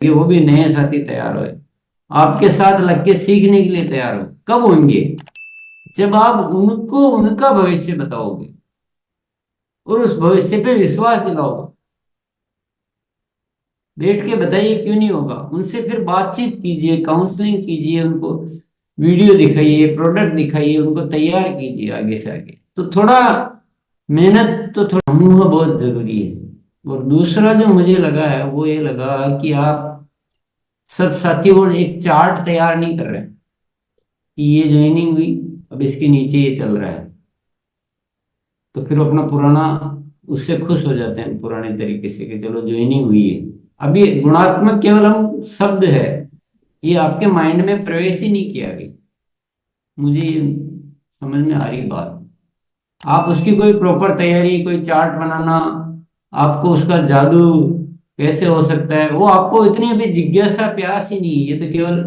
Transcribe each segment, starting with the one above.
कि वो भी नए साथी तैयार हो, आपके साथ लग के सीखने के लिए तैयार हो। कब होंगे? जब आप उनको उनका भविष्य बताओगे और उस भविष्य पे विश्वास दिलाओगे। बैठ के बताइए क्यों नहीं होगा। उनसे फिर बातचीत कीजिए, काउंसलिंग कीजिए, उनको वीडियो दिखाइए, प्रोडक्ट दिखाइए, उनको तैयार कीजिए आगे से आगे। तो थोड़ा मेहनत, तो थोड़ा समूह बहुत जरूरी है। और दूसरा जो मुझे लगा है वो ये लगा कि आप सब साथियों एक चार्ट तैयार नहीं कर रहे हैं कि ये ज्वाइनिंग हुई, अब इसके नीचे ये चल रहा है। तो फिर अपना पुराना, उससे खुश हो जाते हैं पुराने तरीके से कि चलो ज्वाइनिंग हुई है। अभी गुणात्मक केवल हम शब्द है, ये आपके माइंड में प्रवेश ही नहीं किया अभी। मुझे ये समझ में आ रही बात। आप उसकी कोई प्रॉपर तैयारी, कोई चार्ट बनाना, आपको उसका जादू कैसे हो सकता है, वो आपको इतनी अभी जिज्ञासा प्यास ही नहीं है। ये तो केवल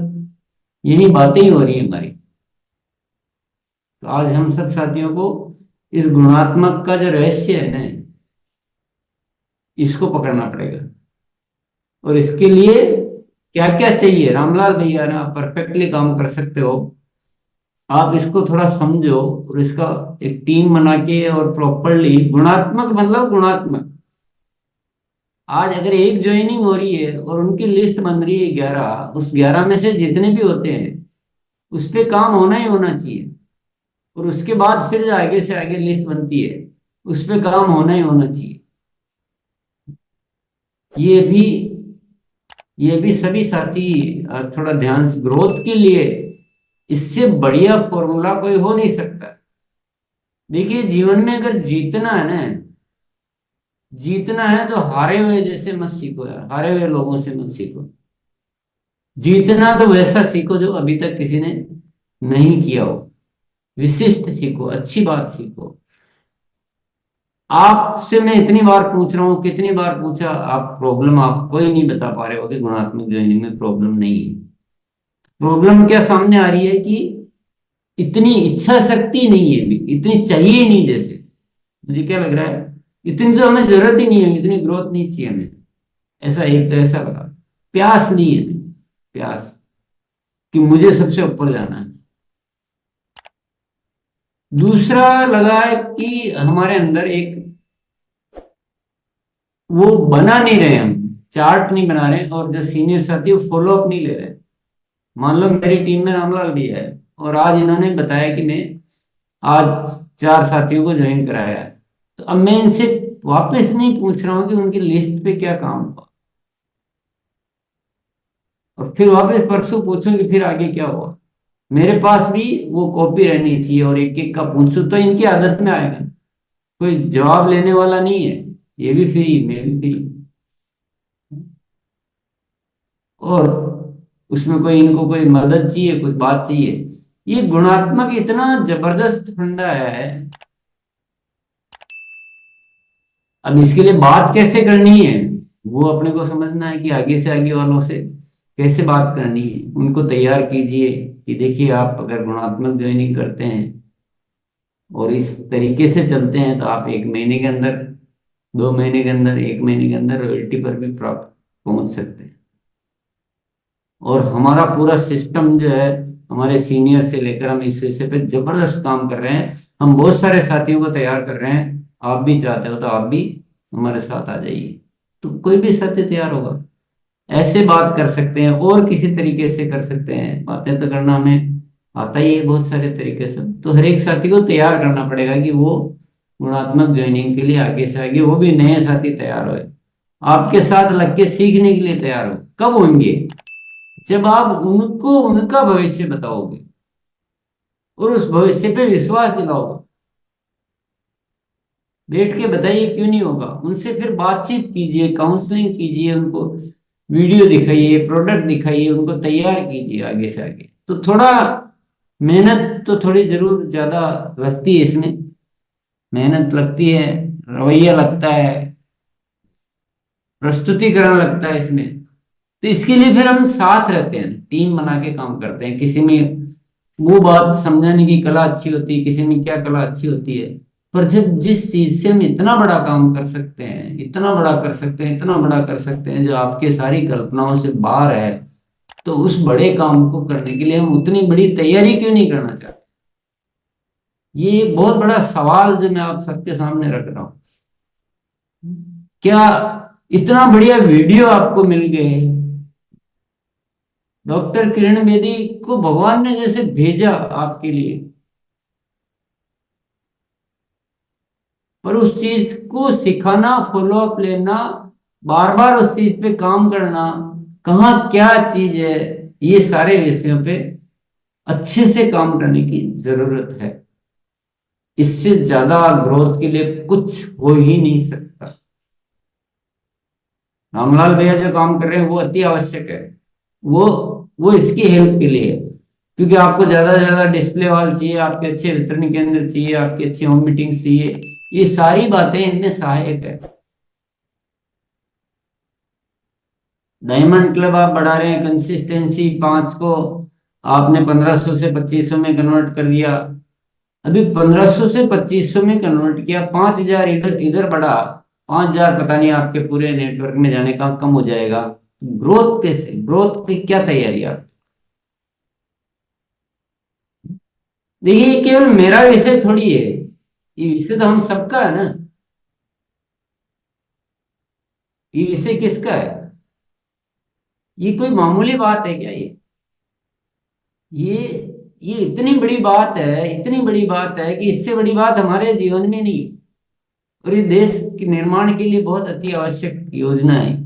यही बातें ही हो रही है हमारी। तो आज हम सब साथियों को इस गुणात्मक का जो रहस्य है ना, इसको पकड़ना पड़ेगा। और इसके लिए क्या क्या चाहिए, रामलाल भैया ना परफेक्टली काम कर सकते हो। आप इसको थोड़ा समझो और इसका एक टीम बना के और प्रॉपरली, गुणात्मक मतलब गुणात्मक। आज अगर एक ज्वाइनिंग हो रही है और उनकी लिस्ट बन रही है 11, उस 11 में से जितने भी होते हैं उस पे काम होना ही होना चाहिए। और उसके बाद फिर जो आगे से आगे लिस्ट बनती है उस पे काम होना ही होना चाहिए। ये भी ये भी सभी साथी थोड़ा ध्यान से, ग्रोथ के लिए इससे बढ़िया फॉर्मूला कोई हो नहीं सकता। देखिए जीवन में अगर जीतना है ना, जीतना है तो हारे हुए जैसे मत सीखो यार, हारे हुए लोगों से मत सीखो। जीतना तो वैसा सीखो जो अभी तक किसी ने नहीं किया हो। विशिष्ट सीखो, अच्छी बात सीखो। आपसे मैं इतनी बार पूछ रहा हूँ, कितनी बार पूछा, आप प्रॉब्लम आपको ही नहीं बता पा रहे हो कि गुणात्मक ज्वाइनिंग में प्रॉब्लम नहीं है। प्रॉब्लम क्या सामने आ रही है कि इतनी इच्छा शक्ति नहीं है, इतनी चाहिए ही नहीं। जैसे मुझे क्या लग रहा है, इतनी तो हमें जरूरत ही नहीं है, इतनी ग्रोथ नहीं चाहिए हमें। ऐसा एक तो ऐसा लगा, प्यास नहीं है, प्यास कि मुझे सबसे ऊपर जाना है। दूसरा लगा है कि हमारे अंदर एक, वो बना नहीं रहे, हम चार्ट नहीं बना रहे और जो सीनियर साथी वो फॉलो अप नहीं ले रहे। मान लो मेरी टीम में रामलाल भी है और आज इन्होंने बताया कि मैं आज 4 साथियों को ज्वाइन कराया है, तो अब मैं इनसे वापस नहीं पूछ रहा हूँ कि उनकी लिस्ट पे क्या काम हुआ, और फिर वापस परसों पूछूं कि फिर आगे क्या हुआ। मेरे पास भी वो कॉपी रहनी चाहिए और एक एक का पूछूं तो इनकी आदत में आएगा। कोई जवाब लेने वाला नहीं है, ये भी फ्री, मैं भी फ्री। और उसमें कोई, इनको कोई मदद चाहिए, कुछ बात चाहिए। ये गुणात्मक इतना जबरदस्त फंडा है। अब इसके लिए बात कैसे करनी है वो अपने को समझना है कि आगे से आगे वालों से कैसे बात करनी है। उनको तैयार कीजिए कि देखिए आप अगर गुणात्मक ज्वाइनिंग करते हैं और इस तरीके से चलते हैं तो आप 1 महीने के अंदर, 2 महीने के अंदर, 1 महीने के अंदर रॉयल्टी पर भी प्राप्त पहुंच सकते हैं। और हमारा पूरा सिस्टम जो है, हमारे सीनियर से लेकर हम इस विषय पे जबरदस्त काम कर रहे हैं। हम बहुत सारे साथियों को तैयार कर रहे हैं। आप भी चाहते हो तो आप भी हमारे साथ आ जाइए, तो कोई भी साथी तैयार होगा। ऐसे बात कर सकते हैं और किसी तरीके से कर सकते हैं, बातें तो करना हमें आता ही है बहुत सारे तरीके से। तो हर एक साथी को तैयार करना पड़ेगा कि वो गुणात्मक ज्वाइनिंग के लिए आगे से आगे, वो भी नए साथी तैयार हो, आपके साथ लग के सीखने के लिए तैयार हो। कब होंगे? जब आप उनको उनका भविष्य बताओगे और उस भविष्य पे विश्वास दिलाओगे। बैठ के बताइए क्यों नहीं होगा। उनसे फिर बातचीत कीजिए, काउंसलिंग कीजिए, उनको वीडियो दिखाइए, प्रोडक्ट दिखाइए, उनको तैयार कीजिए आगे से आगे। तो थोड़ा मेहनत तो थोड़ी जरूर ज्यादा लगती है इसमें। मेहनत लगती है, रवैया लगता है, प्रस्तुतिकरण लगता है इसमें। तो इसके लिए फिर हम साथ रहते हैं, टीम बना के काम करते हैं। किसी में वो बात समझाने की कला अच्छी होती है, किसी में क्या कला अच्छी होती है, पर जब जिस चीज से हम इतना बड़ा काम कर सकते हैं, इतना बड़ा कर सकते हैं, इतना बड़ा कर सकते हैं, जो आपके सारी कल्पनाओं से बाहर है, तो उस बड़े काम को करने के लिए हम उतनी बड़ी तैयारी क्यों नहीं करना चाहते? ये एक बहुत बड़ा सवाल जो मैं आप सबके सामने रख रहा हूं। क्या इतना बढ़िया वीडियो आपको मिल गए, डॉक्टर किरण बेदी को भगवान ने जैसे भेजा आपके लिए, पर उस चीज को सिखाना, फॉलो अप लेना, बार बार उस चीज पे काम करना, कहाँ क्या चीज है, ये सारे विषयों पे अच्छे से काम करने की जरूरत है। इससे ज्यादा ग्रोथ के लिए कुछ हो ही नहीं सकता। रामलाल भैया जो काम कर रहे हैं वो अति आवश्यक है। वो वो इसकी हेल्प के लिए है, क्योंकि आपको ज्यादा से ज्यादा डिस्प्ले वॉल चाहिए, आपके अच्छे वितरण केंद्र चाहिए, आपकी अच्छी होम मीटिंग चाहिए, ये सारी बातें इनमें सहायक है। डायमंड क्लब आप बढ़ा रहे हैं, कंसिस्टेंसी 5 को आपने 1500 से 2500 में कन्वर्ट कर दिया। अभी 1500 से 2500 में कन्वर्ट किया, 5000 इधर इधर बढ़ा, 5000 पता नहीं आपके पूरे नेटवर्क में जाने का कम हो जाएगा। ग्रोथ कैसे, ग्रोथ की क्या तैयारी आप? देखिए ये केवल मेरा विषय थोड़ी है, ये विषय तो हम सबका है ना। ये विषय किसका है? ये कोई मामूली बात है क्या? ये ये इतनी बड़ी बात है, इतनी बड़ी बात है कि इससे बड़ी बात हमारे जीवन में नहीं। और ये देश के निर्माण के लिए बहुत अति आवश्यक योजना है।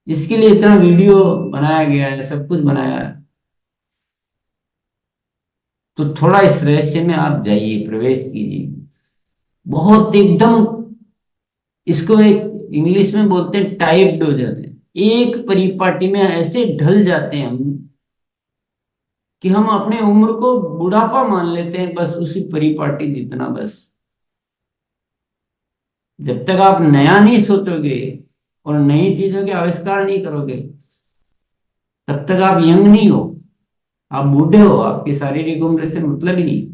इसके लिए इतना वीडियो बनाया गया है, सब कुछ बनाया है। तो थोड़ा इस रहस्य में आप जाइए, प्रवेश कीजिए। बहुत एकदम, इसको एक इंग्लिश में बोलते हैं टाइप्ड हो जाते हैं, एक परिपाटी में ऐसे ढल जाते हैं हम कि हम अपने उम्र को बुढ़ापा मान लेते हैं, बस उसी परिपाटी जितना बस। जब तक आप नया नहीं सोचोगे और नई चीजों के आविष्कार नहीं करोगे, तब तक आप यंग नहीं हो, आप बूढ़े हो, आपकी शारीरिक उम्र से मतलब ही नहीं।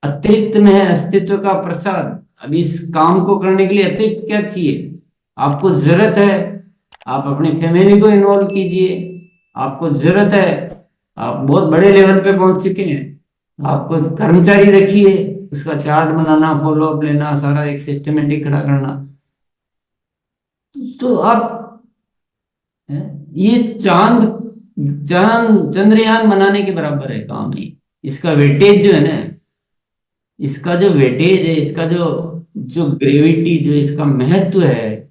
अतिरिक्त में है अस्तित्व का प्रसाद। अब इस काम को करने के लिए अतिरिक्त क्या चाहिए? आपको जरूरत है, आप अपनी फैमिली को इन्वॉल्व कीजिए। आपको जरूरत है, आप बहुत बड़े लेवल पे पहुंच चुके हैं, आपको कर्मचारी रखिए, उसका चार्ट बनाना, फॉलो अप लेना, सारा एक सिस्टमेटिक खड़ा करना। तो आप, ये चांद चांद चंद्रयान बनाने के बराबर है काम है। इसका वेटेज जो है ना, इसका जो वेटेज है, इसका जो जो ग्रेविटी, जो इसका महत्व है,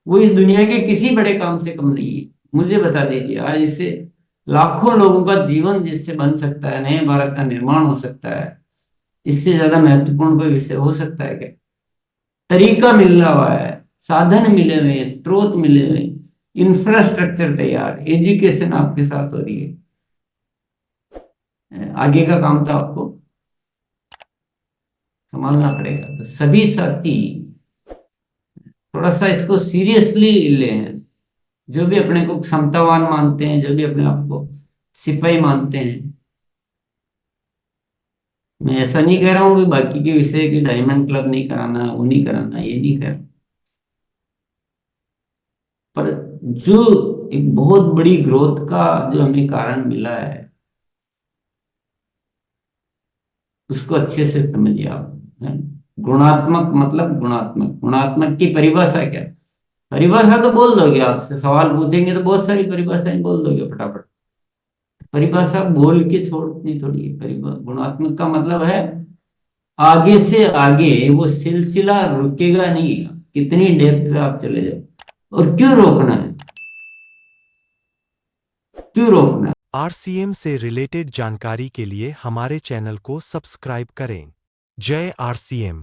वो इस दुनिया के किसी बड़े काम से कम नहीं है। मुझे बता दीजिए, आज इससे लाखों लोगों का जीवन जिससे बन सकता है, नए भारत का निर्माण हो सकता है, इससे ज्यादा महत्वपूर्ण कोई विषय हो सकता है क्या? तरीका मिल रहा हुआ है, साधन मिले हुए हैं, स्रोत मिले हुए हैं, इंफ्रास्ट्रक्चर तैयार, एजुकेशन आपके साथ हो रही है। आगे का काम तो आपको संभालना पड़ेगा। तो सभी साथी थोड़ा सा इसको सीरियसली लें। जो भी अपने को क्षमतावान मानते हैं, जो भी अपने आप को सिपाही मानते हैं, मैं ऐसा नहीं कह रहा हूँ कि बाकी के विषय की डायमंड क्लब नहीं कराना, वो नहीं कराना, ये नहीं कर, पर जो एक बहुत बड़ी ग्रोथ का जो हमें कारण मिला है, उसको अच्छे से समझिए आप। हैं? गुणात्मक मतलब गुणात्मक, गुणात्मक की परिभाषा क्या है? परिभाषा तो बोल दोगे, आपसे सवाल पूछेंगे तो बहुत सारी परिभाषाएं बोल दोगे फटाफट। परिभाषा बोल के छोड़नी थोड़ी है। गुणात्मक का मतलब है आगे से आगे वो सिलसिला रुकेगा नहीं, कितनी डेप्थ पे आप चले जाओ। और क्यों रोकना है, क्यों रोकना है? आरसीएम से रिलेटेड जानकारी के लिए हमारे चैनल को सब्सक्राइब करें। जय आरसीएम।